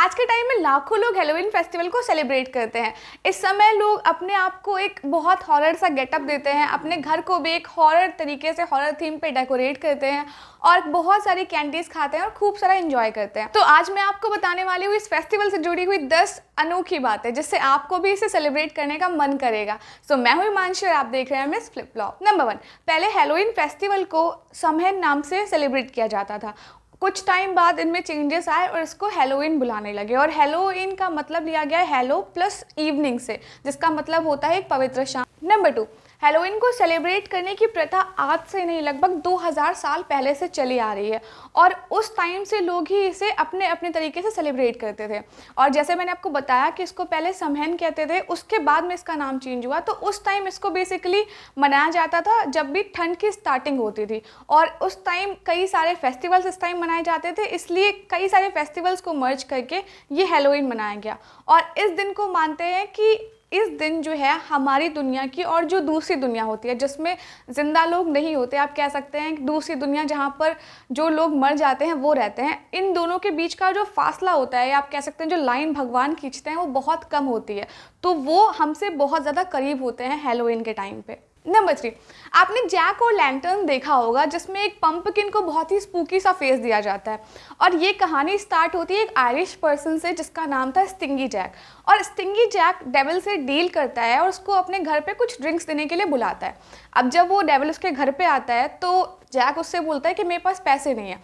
आज के टाइम में लाखों लोग हैलोवीन फेस्टिवल को सेलिब्रेट करते हैं। इस समय लोग अपने आप को एक बहुत हॉरर सा गेटअप देते हैं, अपने घर को भी एक हॉरर तरीके से हॉरर थीम पे डेकोरेट करते हैं और बहुत सारी कैंडीज खाते हैं और खूब सारा एंजॉय करते हैं। तो आज मैं आपको बताने वाली हूँ इस फेस्टिवल से जुड़ी हुई 10 अनोखी बातें जिससे आपको भी इसे सेलिब्रेट करने का मन करेगा। सो मैं हूँ हिमांशु और आप देख रहे हैं मिस फ्लिप फ्लॉप। नंबर 1, पहले हैलोवीन फेस्टिवल को समहैन नाम से सेलिब्रेट किया जाता था। कुछ टाइम बाद इनमें चेंजेस आए और इसको हैलोवीन बुलाने लगे और हैलोवीन का मतलब लिया गया हैलो प्लस इवनिंग से, जिसका मतलब होता है एक पवित्र शाम। नंबर 2, हैलोवीन को सेलिब्रेट करने की प्रथा आज से नहीं लगभग 2000 साल पहले से चली आ रही है और उस टाइम से लोग ही इसे अपने अपने तरीके से सेलिब्रेट करते थे। और जैसे मैंने आपको बताया कि इसको पहले समहैन कहते थे, उसके बाद में इसका नाम चेंज हुआ। तो उस टाइम इसको बेसिकली मनाया जाता था जब भी ठंड की स्टार्टिंग होती थी और उस टाइम कई सारे फेस्टिवल्स इस टाइम मनाए जाते थे, इसलिए कई सारे फेस्टिवल्स को मर्ज करके ये हैलोवीन मनाया गया। और इस दिन को मानते हैं कि इस दिन जो है हमारी दुनिया की और जो दूसरी दुनिया होती है जिसमें ज़िंदा लोग नहीं होते, आप कह सकते हैं कि दूसरी दुनिया जहाँ पर जो लोग मर जाते हैं वो रहते हैं, इन दोनों के बीच का जो फासला होता है, आप कह सकते हैं जो लाइन भगवान खींचते हैं वो बहुत कम होती है। तो वो हमसे बहुत ज़्यादा करीब होते हैं हैलोवीन के टाइम पे। नंबर 3, आपने जैक और लैंटर्न देखा होगा जिसमें एक पंपकिन को बहुत ही स्पूकी सा फेस दिया जाता है और ये कहानी स्टार्ट होती है एक आयरिश पर्सन से जिसका नाम था स्टिंगी जैक। और स्टिंगी जैक डेविल से डील करता है और उसको अपने घर पे कुछ ड्रिंक्स देने के लिए बुलाता है। अब जब वो डेविल उसके घर पे आता है तो जैक उससे बोलता है कि मेरे पास पैसे नहीं है।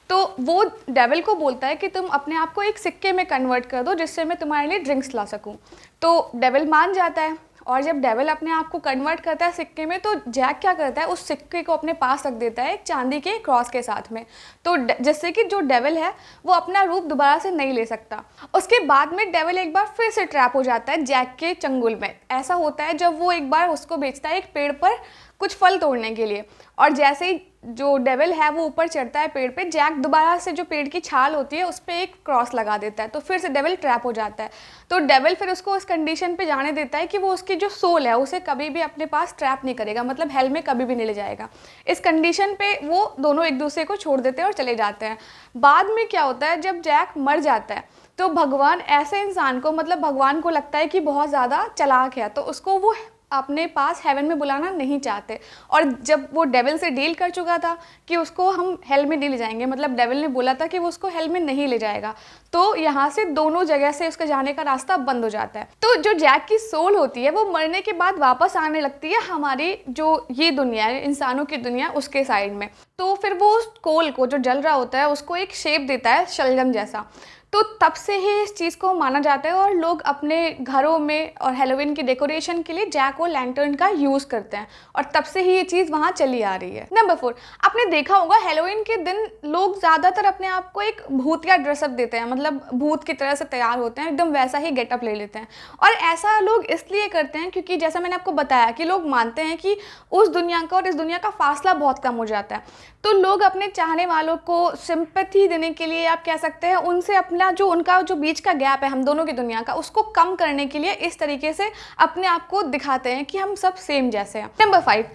तो वो डेविल को बोलता है कि तुम अपने आप को एक सिक्के में कन्वर्ट कर दो जिससे मैं तुम्हारे लिए ड्रिंक्स ला सकूं। तो डेविल मान जाता है और जब डेविल अपने आप को कन्वर्ट करता है सिक्के में तो जैक क्या करता है, उस सिक्के को अपने पास रख देता है एक चांदी के क्रॉस के साथ में, तो जिससे कि जो डेविल है वो अपना रूप दोबारा से नहीं ले सकता। उसके बाद में डेविल एक बार फिर से ट्रैप हो जाता है जैक के चंगुल में। ऐसा होता है जब वो एक बार उसको बेचता है एक पेड़ पर कुछ फल तोड़ने के लिए और जैसे ही जो डेविल है वो ऊपर चढ़ता है पेड़ पे, जैक दोबारा से जो पेड़ की छाल होती है उस पर एक क्रॉस लगा देता है, तो फिर से डेविल ट्रैप हो जाता है। तो डेविल फिर उसको उस कंडीशन पे जाने देता है कि वो उसकी जो सोल है उसे कभी भी अपने पास ट्रैप नहीं करेगा, मतलब हेल में कभी भी नहीं ले जाएगा। इस कंडीशन पे वो दोनों एक दूसरे को छोड़ देते हैं और चले जाते हैं। बाद में क्या होता है, जब जैक मर जाता है तो भगवान ऐसे इंसान को, मतलब भगवान को लगता है कि बहुत ज़्यादा चालाक है तो उसको वो अपने पास हेवन में बुलाना नहीं चाहते। और जब वो डेविल से डील कर चुका था कि उसको हम हेल में नहीं ले जाएंगे, मतलब डेविल ने बोला था कि वो उसको हेल में नहीं ले जाएगा, तो यहाँ से दोनों जगह से उसके जाने का रास्ता बंद हो जाता है। तो जो जैक की सोल होती है वो मरने के बाद वापस आने लगती है हमारी जो ये दुनिया है, इंसानों की दुनिया, उसके साइड में। तो फिर वो उस कोल को जो जल रहा होता है उसको एक शेप देता है शलजम जैसा। तो तब से ही इस चीज़ को माना जाता है और लोग अपने घरों में और हैलोवीन की डेकोरेशन के लिए जैक और लैंटर्न का यूज़ करते हैं और तब से ही ये चीज़ वहाँ चली आ रही है। नंबर 4, आपने देखा होगा हैलोवीन के दिन लोग ज़्यादातर अपने आप को एक भूतिया ड्रेसअप देते हैं, मतलब भूत की तरह से तैयार होते हैं, एकदम वैसा ही गेटअप ले लेते हैं। और ऐसा लोग इसलिए करते हैं क्योंकि जैसा मैंने आपको बताया कि लोग मानते हैं कि उस दुनिया का और इस दुनिया का फासला बहुत कम हो जाता है। तो लोग अपने चाहने वालों को सिंपैथी देने के लिए, आप कह सकते हैं उनसे अपना जो उनका जो बीच का गैप है हम दोनों की दुनिया का, उसको कम करने के लिए इस तरीके से अपने आप को दिखाते हैं कि हम सब सेम जैसे हैं। नंबर 5,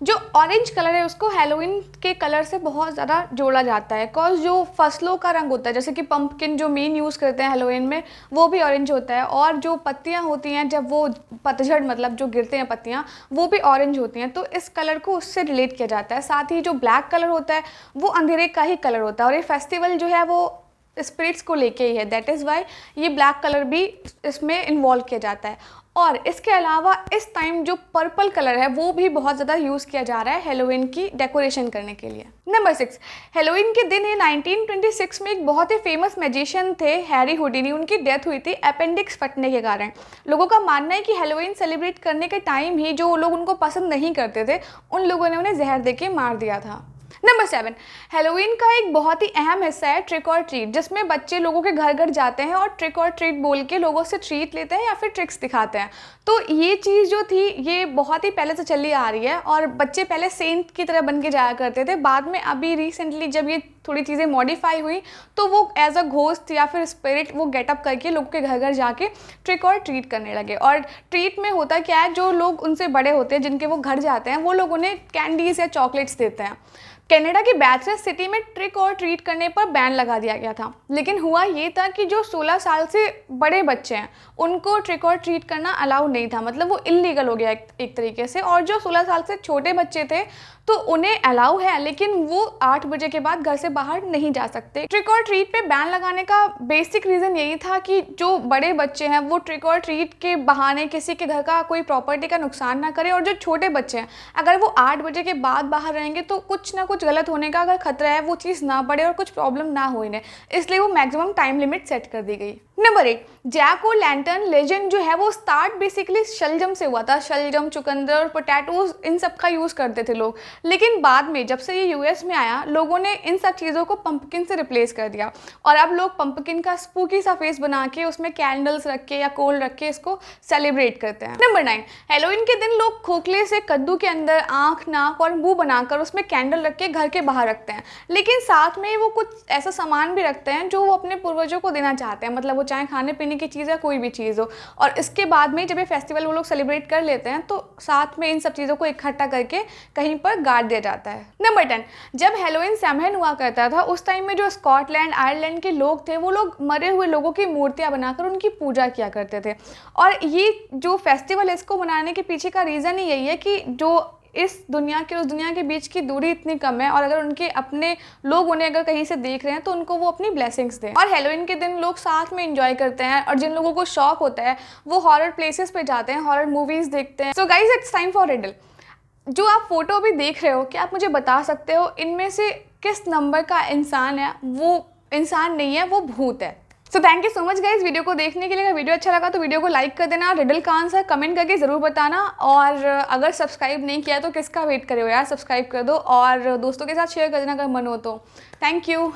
जो ऑरेंज कलर है उसको हैलोवीन के कलर से बहुत ज़्यादा जोड़ा जाता है बिकॉज जो फसलों का रंग होता है, जैसे कि पंपकिन जो मेन यूज़ करते हैं हैलोवीन में, वो भी ऑरेंज होता है और जो पत्तियां होती हैं जब वो पतझड़, मतलब जो गिरते हैं पत्तियां, वो भी ऑरेंज होती हैं। तो इस कलर को उससे रिलेट किया जाता है। साथ ही जो ब्लैक कलर होता है वो अंधेरे का ही कलर होता है और ये फेस्टिवल जो है वो स्पिरिट्स को लेके ही है, दैट इज़ वाई ये ब्लैक कलर भी इसमें इन्वॉल्व किया जाता है। और इसके अलावा इस टाइम जो पर्पल कलर है वो भी बहुत ज़्यादा यूज़ किया जा रहा है हैलोवीन की डेकोरेशन करने के लिए। नंबर 6, हैलोवीन के दिन ही 1926 में एक बहुत ही फेमस मैजिशियन थे हैरी हुडिनी, उनकी डेथ हुई थी अपेंडिक्स फटने के कारण। लोगों का मानना है कि हैलोवीन सेलिब्रेट करने के टाइम ही जो लोग उनको पसंद नहीं करते थे उन लोगों ने उन्हें जहर दे के मार दिया था। नंबर 7, हैलोवीन का एक बहुत ही अहम हिस्सा है ट्रिक और ट्रीट, जिसमें बच्चे लोगों के घर घर जाते हैं और ट्रिक और ट्रीट बोल के लोगों से ट्रीट लेते हैं या फिर ट्रिक्स दिखाते हैं। तो ये चीज़ जो थी ये बहुत ही पहले से चली आ रही है और बच्चे पहले सेंट की तरह बन के जाया करते थे। बाद में अभी रिसेंटली जब ये थोड़ी चीज़ें मॉडिफाई हुई तो वो एज अ घोस्ट या फिर स्पिरिट वो गेटअप करके लोगों के घर घर जाके ट्रिक और ट्रीट करने लगे। और ट्रीट में होता क्या है, जो लोग उनसे बड़े होते हैं जिनके वो घर जाते हैं वो लोग उन्हें कैंडीज़ या चॉकलेट्स देते हैं। कनाडा की बैचलर सिटी में ट्रिक और ट्रीट करने पर बैन लगा दिया गया था, लेकिन हुआ ये था कि जो 16 साल से बड़े बच्चे हैं उनको ट्रिक और ट्रीट करना अलाउ नहीं था, मतलब वो इलीगल हो गया एक तरीके से। और जो 16 साल से छोटे बच्चे थे तो उन्हें अलाउ है, लेकिन वो 8 बजे के बाद घर से बाहर नहीं जा सकते। ट्रिक और ट्रीट पे बैन लगाने का बेसिक रीज़न यही था कि जो बड़े बच्चे हैं वो ट्रिक और ट्रीट के बहाने किसी के घर का कोई प्रॉपर्टी का नुकसान ना करें, और जो छोटे बच्चे हैं अगर वो 8 बजे के बाद बाहर रहेंगे तो कुछ ना कुछ गलत होने का अगर खतरा है वो चीज़ ना बढ़े और कुछ प्रॉब्लम ना हो इन्हें, इसलिए वो मैक्सिमम टाइम लिमिट सेट कर दी गई। नंबर 8, जैक ओ लैंटर्न लेजेंड जो है वो स्टार्ट बेसिकली शलजम से हुआ था। शलजम, चुकंदर और पोटैटोज इन सब का यूज़ करते थे लोग, लेकिन बाद में जब से ये यूएस में आया लोगों ने इन सब चीज़ों को पंपकिन से रिप्लेस कर दिया, और अब लोग पंपकिन का स्पूकी सा फेस बना के उसमें कैंडल्स रख के या कोल रख के इसको सेलिब्रेट करते हैं। नंबर 9, हैलोवीन के दिन लोग खोखले से कद्दू के अंदर आँख, नाक और मुँह बनाकर उसमें कैंडल रख के घर के बाहर रखते हैं, लेकिन साथ में वो कुछ ऐसा सामान भी रखते हैं जो वो अपने पूर्वजों को देना चाहते हैं, मतलब वो चाहे खाने पीने की चीज़ है, कोई भी चीज़ हो। और इसके बाद में जब ये फेस्टिवल वो लोग सेलिब्रेट कर लेते हैं तो साथ में इन सब चीज़ों को इकट्ठा करके कहीं पर गाड़ दिया जाता है। नंबर 10, जब हैलोवीन सैमहन हुआ करता था उस टाइम में जो स्कॉटलैंड, आयरलैंड के लोग थे वो लोग मरे हुए लोगों की मूर्तियाँ बनाकर उनकी पूजा किया करते थे। और ये जो फेस्टिवल है इसको मनाने के पीछे का रीज़न ही यही है कि जो इस दुनिया के उस दुनिया के बीच की दूरी इतनी कम है, और अगर उनके अपने लोग उन्हें अगर कहीं से देख रहे हैं तो उनको वो अपनी ब्लेसिंग्स दें। और हैलोवीन के दिन लोग साथ में एंजॉय करते हैं, और जिन लोगों को शौक होता है वो हॉरर प्लेसेस पे जाते हैं, हॉरर मूवीज़ देखते हैं। So guys, it's time for riddle. जो आप फोटो अभी देख रहे हो, क्या आप मुझे बता सकते हो इनमें से किस नंबर का इंसान है? वो इंसान नहीं है, वो भूत है। So thank you so much guys video को देखने के लिए। अगर वीडियो अच्छा लगा तो वीडियो को लाइक कर देना, रिडल का आंसर कमेंट करके ज़रूर बताना, और अगर सब्सक्राइब नहीं किया तो किसका वेट करे हो यार, सब्सक्राइब कर दो और दोस्तों के साथ शेयर कर देना अगर मन हो तो। Thank you.